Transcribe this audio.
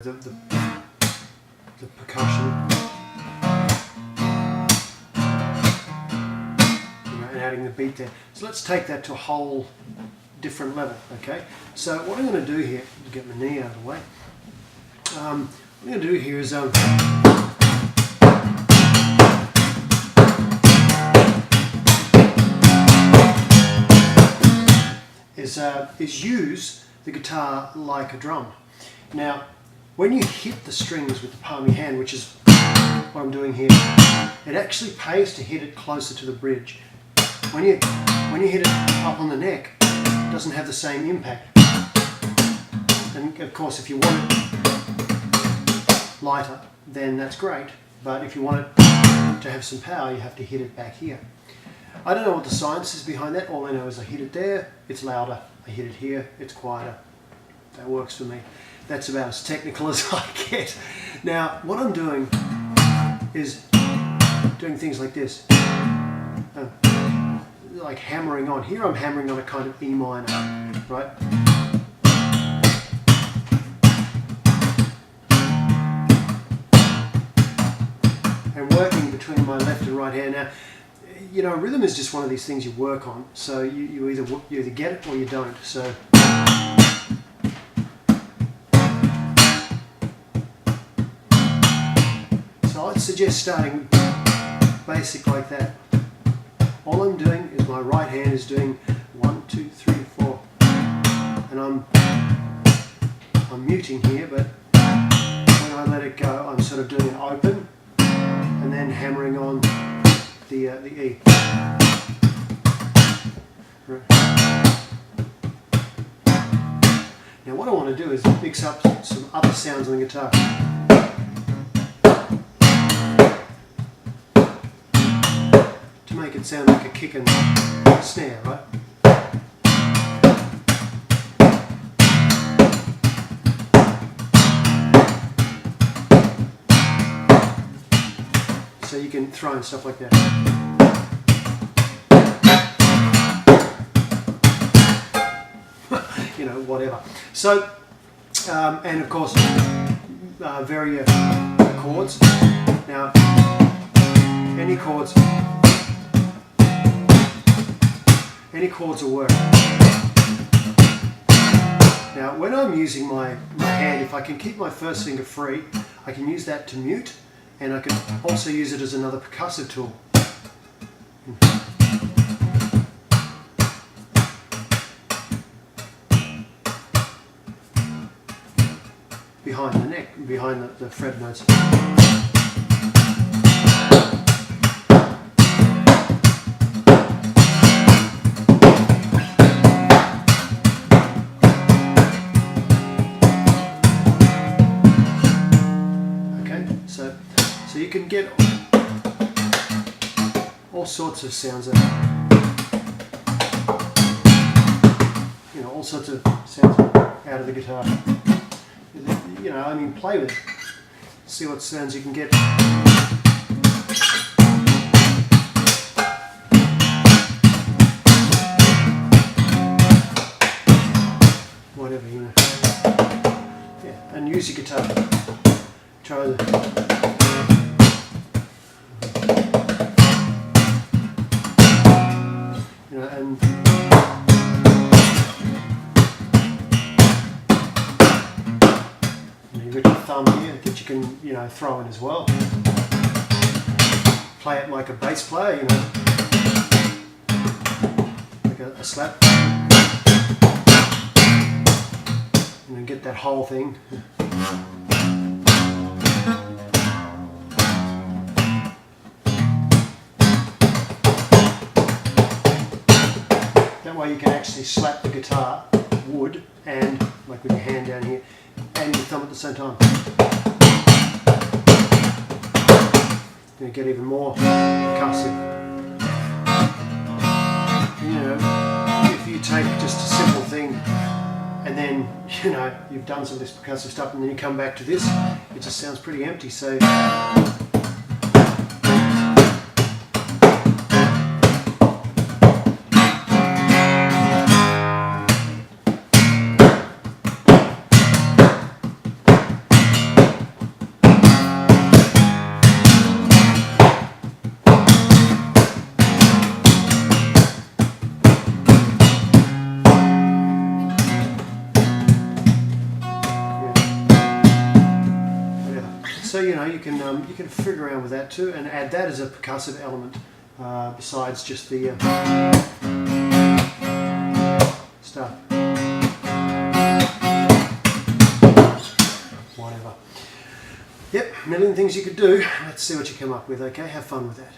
the percussion, and adding the beat there. So let's take that to a whole different level. Okay, so what I'm going to do here, to get my knee out of the way, what I'm going to do here is use the guitar like a drum. Now, when you hit the strings with the palm of your hand, which is what I'm doing here, it actually pays to hit it closer to the bridge. When you hit it up on the neck, it doesn't have the same impact. And of course, if you want it lighter, then that's great. But if you want it to have some power, you have to hit it back here. I don't know what the science is behind that. All I know is I hit it there, it's louder. I hit it here, it's quieter. That works for me. That's about as technical as I get. Now, what I'm doing is doing things like this. Like hammering on. Here I'm hammering on a kind of E minor, right? And working between my left and right hand. Now, you know, rhythm is just one of these things you work on. So you either get it or you don't. So I'd suggest starting basic like that. All I'm doing is my right hand is doing 1, 2, 3, 4, and I'm muting here, but when I let it go, I'm sort of doing an open and then hammering on the E. Right. Now what I want to do is mix up some other sounds on the guitar. To make it sound like a kick and snare, right? So you can throw in stuff like that. You know, whatever. So, and of course, vary chords. Now, any chords will work. Now, when I'm using my hand, if I can keep my first finger free, I can use that to mute, and I can also use it as another percussive tool. Behind the neck, behind the fret notes. So you can get all sorts of sounds out, you know, all sorts of sounds out of the guitar. You know, I mean, play with it. See what sounds you can get. Whatever, you know. Yeah, and use your guitar. Try the. And you've got your thumb here that you can, you know, throw in as well. Play it like a bass player, you know, like a slap, and then get that whole thing. That way you can actually slap the guitar, wood, and like with your hand down here, and your thumb at the same time. You get even more percussive. You know, if you take just a simple thing, and then, you know, you've done some of this percussive stuff, and then you come back to this, it just sounds pretty empty. So. you can figure around with that too, and add that as a percussive element besides just the stuff. Whatever. Yep, a million things you could do. Let's see what you come up with. Okay, have fun with that.